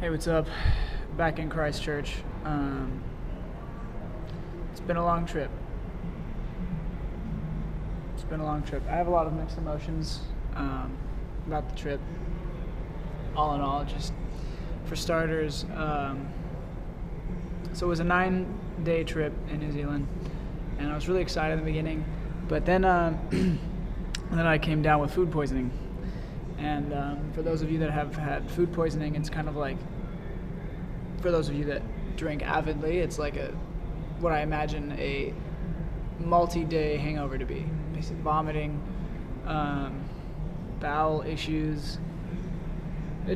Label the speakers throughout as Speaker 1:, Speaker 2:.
Speaker 1: Hey, what's up? Back in Christchurch. It's been a long trip. I have a lot of mixed emotions about the trip. All in all, just for starters, so it was a 9-day trip in New Zealand, and I was really excited in the beginning, but then then I came down with food poisoning. And for those of you that have had food poisoning, it's kind of like, for those of you that drink avidly, it's like what I imagine a multi-day hangover to be. Basically vomiting, bowel issues,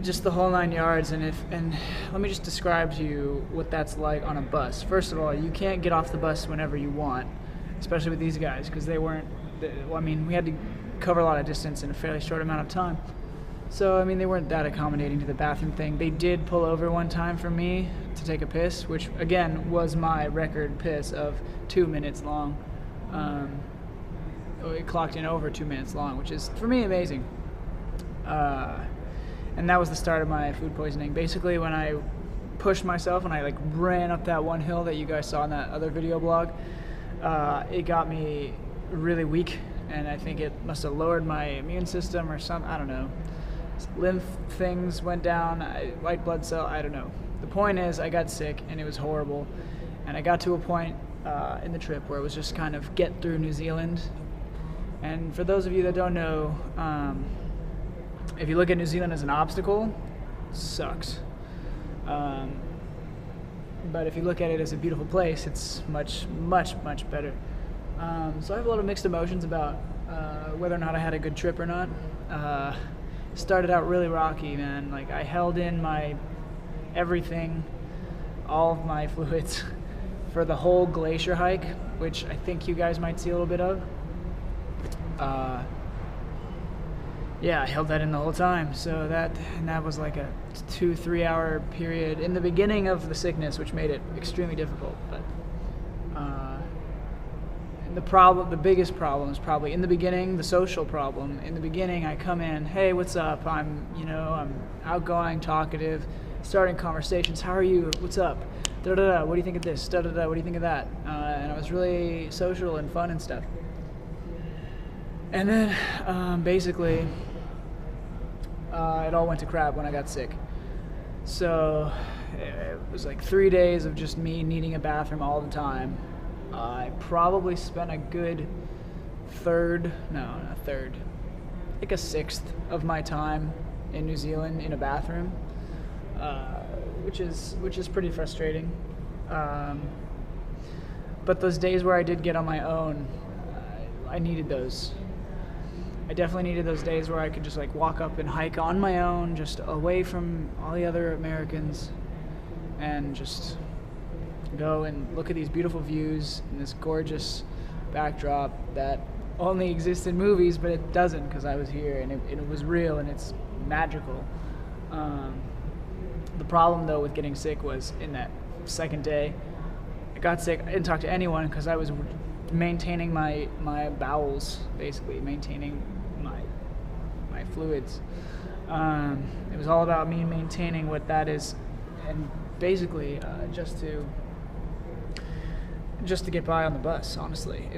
Speaker 1: just the whole 9 yards. And let me just describe to you what that's like on a bus. First of all, you can't get off the bus whenever you want, especially with these guys, because we had to cover a lot of distance in a fairly short amount of time. So, they weren't that accommodating to the bathroom thing. They did pull over one time for me to take a piss, which, again, was my record piss of 2 minutes long. It clocked in over 2 minutes long, which is, for me, amazing. And that was the start of my food poisoning. Basically, when I pushed myself and I ran up that one hill that you guys saw in that other video blog, it got me really weak, and I think it must have lowered my immune system or something. I don't know. Lymph things went down, white blood cell, I don't know. The point is, I got sick, and it was horrible. And I got to a point in the trip where it was just kind of get through New Zealand. And for those of you that don't know, if you look at New Zealand as an obstacle, it sucks. But if you look at it as a beautiful place, it's much, much, much better. So I have a lot of mixed emotions about whether or not I had a good trip or not. Started out really rocky, man. I held in my everything, all of my fluids, for the whole glacier hike, which I think you guys might see a little bit of. I held that in the whole time. So that was like a 2-3 hour period in the beginning of the sickness, which made it extremely difficult. But the biggest problem is probably in the beginning, the social problem. In the beginning, I come in, hey, what's up? I'm outgoing, talkative, starting conversations. How are you? What's up? Da da da. What do you think of this? Da da da. What do you think of that? And I was really social and fun and stuff. And then basically, it all went to crap when I got sick. So it was 3 days of just me needing a bathroom all the time. I probably spent a good a sixth of my time in New Zealand in a bathroom, which is pretty frustrating. But those days where I did get on my own, I needed those. I definitely needed those days where I could just walk up and hike on my own, just away from all the other Americans, and just go and look at these beautiful views and this gorgeous backdrop that only exists in movies, but it doesn't, because I was here and it was real and it's magical. The problem though with getting sick was in that second day, I got sick. I didn't talk to anyone because I was maintaining my bowels, basically maintaining my fluids. It was all about me maintaining what that is, and basically just to get by on the bus. Honestly,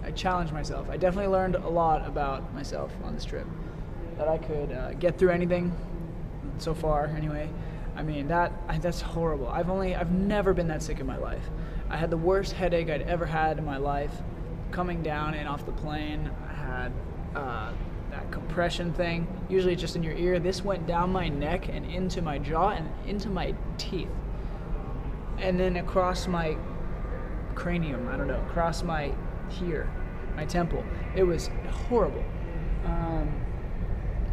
Speaker 1: I challenged myself. I definitely learned a lot about myself on this trip, that I could get through anything so far. Anyway, that's horrible. I've never been that sick in my life. I had the worst headache I'd ever had in my life coming down and off the plane. I had that compression thing. Usually it's just in your ear. This went down my neck and into my jaw and into my teeth, and then across my cranium. Across my temple. It was horrible.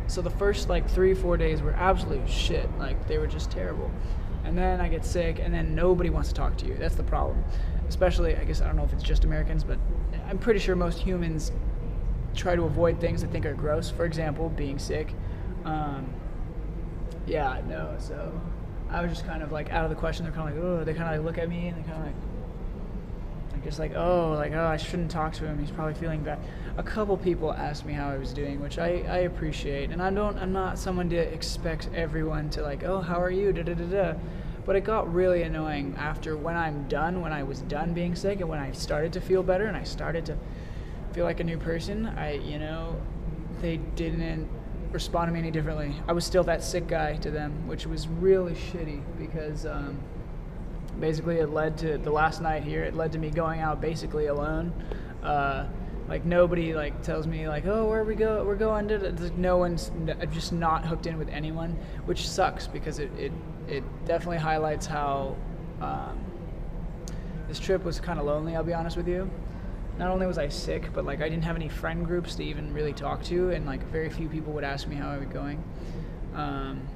Speaker 1: So the first 3-4 days were absolute shit. They were just terrible. And then I get sick, and then nobody wants to talk to you. That's the problem. Especially, I don't know if it's just Americans, but I'm pretty sure most humans try to avoid things they think are gross. For example, being sick. So I was just kind of out of the question. They're kind of oh, they kind of look at me, and they kind of I shouldn't talk to him. He's probably feeling bad. a couple people asked me how I was doing, which I appreciate. And I'm not someone to expect everyone to like, oh, how are you? Da da da da. But it got really annoying after when I was done being sick, and when I started to feel better and I started to feel like a new person, they didn't respond to me any differently. I was still that sick guy to them, which was really shitty because basically it led to the last night here. It led to me going out basically alone. Like nobody like tells me like, oh, where we're going. No one's just not hooked in with anyone, which sucks because it definitely highlights how this trip was kind of lonely. I'll be honest with you. Not only was I sick, but like I didn't have any friend groups to even really talk to, and like very few people would ask me how I was going. And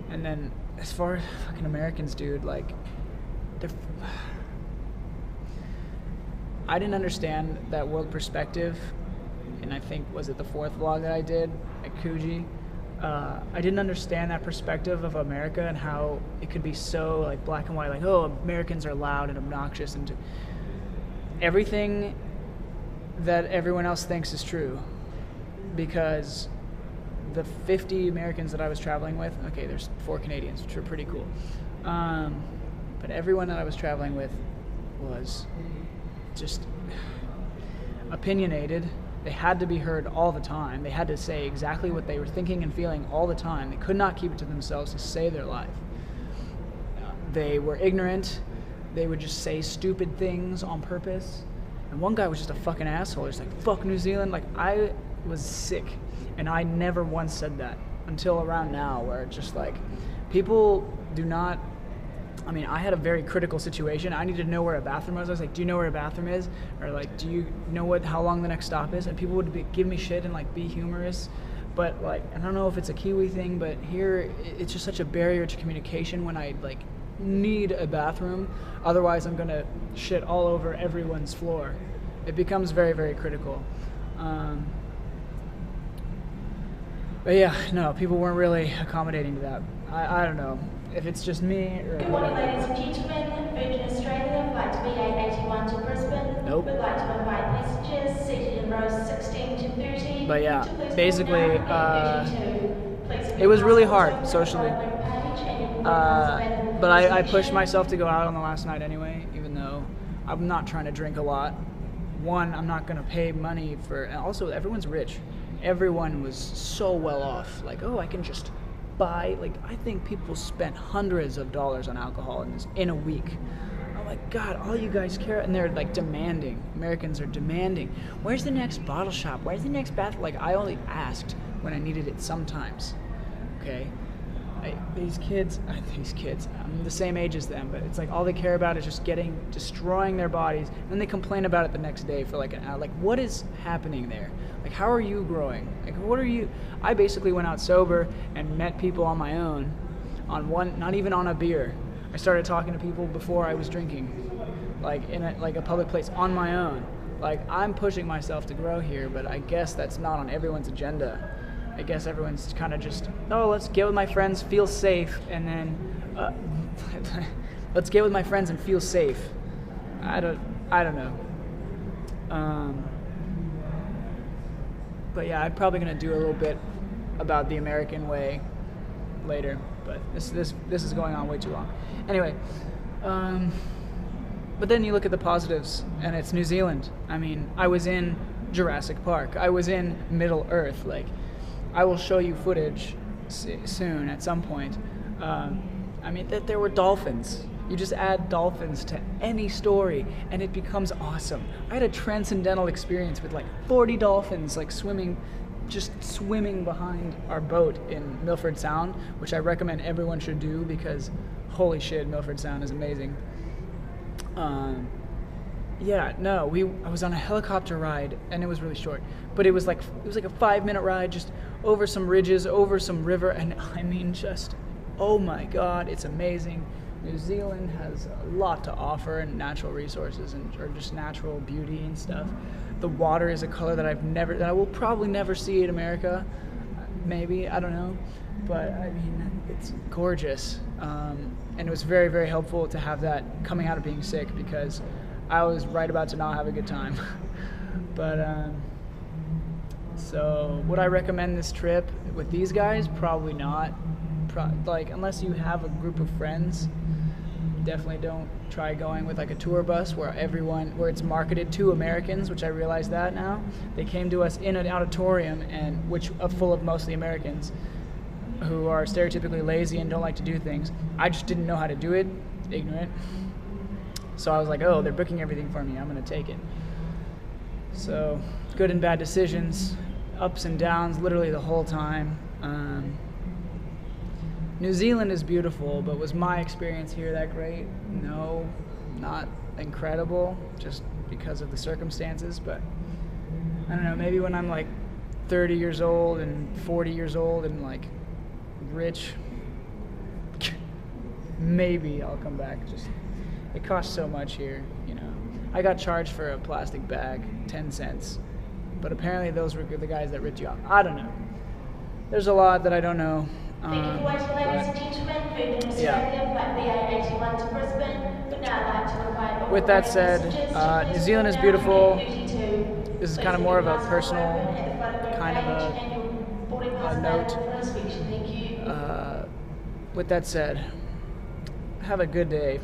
Speaker 1: then as far as fucking Americans, dude, like I didn't understand that world perspective, and I think, was it the 4th vlog that I did at Coogee? I didn't understand that perspective of America and how it could be so like black and white, like, oh, Americans are loud and obnoxious, and everything that everyone else thinks is true. Because the 50 Americans that I was traveling with, okay, there's 4 Canadians, which are pretty cool, but everyone that I was traveling with was just opinionated. They had to be heard all the time. They had to say exactly what they were thinking and feeling all the time. They could not keep it to themselves to save their life. They were ignorant. They would just say stupid things on purpose. And one guy was just a fucking asshole. He's like, fuck New Zealand. Like, I was sick, and I never once said that until around now, where it's just like, people do not... I mean, I had a very critical situation. I needed to know where a bathroom was. I was like, do you know where a bathroom is? Or like, do you know how long the next stop is? And people would give me shit and like be humorous. But like, I don't know if it's a Kiwi thing, but here it's just such a barrier to communication when I like need a bathroom. Otherwise, I'm gonna shit all over everyone's floor. It becomes very, very critical. But yeah, no, people weren't really accommodating to that. I don't know if it's just me or...
Speaker 2: Good morning, ladies and gentlemen. Virgin Australia, flight BA81 to Brisbane.
Speaker 1: Nope.
Speaker 2: We'd like to invite passengers seated in rows 16 to 30.
Speaker 1: But yeah,
Speaker 2: to please
Speaker 1: basically,
Speaker 2: please
Speaker 1: it was really hard socially. But I pushed myself to go out on the last night anyway, even though I'm not trying to drink a lot. One, I'm not going to pay money for... And also, everyone's rich. Everyone was so well off. Like, oh, I can just buy... Like, I think people spent hundreds of dollars on alcohol in a week. I'm like, God, all you guys care... And they're, like, demanding. Americans are demanding. Where's the next bottle shop? Where's the next bathroom? Like, I only asked when I needed it sometimes. Okay? These kids, I'm the same age as them, but it's like all they care about is just destroying their bodies, and then they complain about it the next day for like an hour. Like, what is happening there? Like, how are you growing? Like, what are you... I basically went out sober and met people on my own, not even on a beer. I started talking to people before I was drinking, like in a public place on my own. Like, I'm pushing myself to grow here, but I guess that's not on everyone's agenda. I guess everyone's kind of just, oh, let's get with my friends, feel safe, and then let's get with my friends and feel safe. I don't know. But yeah, I'm probably gonna do a little bit about the American way later. But this is going on way too long. Anyway, but then you look at the positives, and it's New Zealand. I mean, I was in Jurassic Park. I was in Middle Earth. Like, I will show you footage soon at some point. I mean, that there were dolphins. You just add dolphins to any story and it becomes awesome. I had a transcendental experience with like 40 dolphins like swimming behind our boat in Milford Sound, which I recommend everyone should do because holy shit, Milford Sound is amazing. I was on a helicopter ride and it was really short, but it was like a 5-minute ride just over some ridges, over some river, and I mean just, oh my God, it's amazing. New Zealand has a lot to offer in natural resources or just natural beauty and stuff. The water is a color that I will probably never see in America. Maybe, I don't know, but I mean, it's gorgeous. And it was very, very helpful to have that coming out of being sick because I was right about to not have a good time. But so would I recommend this trip with these guys? Probably not. Like unless you have a group of friends, definitely don't try going with like a tour bus where it's marketed to Americans, which I realize that now. They came to us in an auditorium and which full of mostly Americans who are stereotypically lazy and don't like to do things. I just didn't know how to do it, ignorant. So I was like, oh, they're booking everything for me, I'm gonna take it. So good and bad decisions, ups and downs literally the whole time. New Zealand is beautiful, but was my experience here that great? No, not incredible, just because of the circumstances. But I don't know, maybe when I'm like 30 years old and 40 years old and like rich, maybe I'll come back. Just it costs so much here, you know. I got charged for a plastic bag, 10 cents, but apparently those were the guys that ripped you off. I don't know. There's a lot that I don't know.
Speaker 2: Thank you for waiting, ladies and gentlemen. Virgin Australia flight BA81 to Brisbane would now like to invite all
Speaker 1: With that
Speaker 2: remaining
Speaker 1: said,
Speaker 2: passengers to
Speaker 1: New Zealand is
Speaker 2: now
Speaker 1: beautiful.
Speaker 2: gate 32.
Speaker 1: This is
Speaker 2: Please
Speaker 1: kind of
Speaker 2: keep
Speaker 1: more of
Speaker 2: your
Speaker 1: a
Speaker 2: mask
Speaker 1: personal
Speaker 2: open at the front of your
Speaker 1: kind of
Speaker 2: cage and your boarding pass
Speaker 1: note.
Speaker 2: available for inspection. Thank you.
Speaker 1: With that said, have a good day.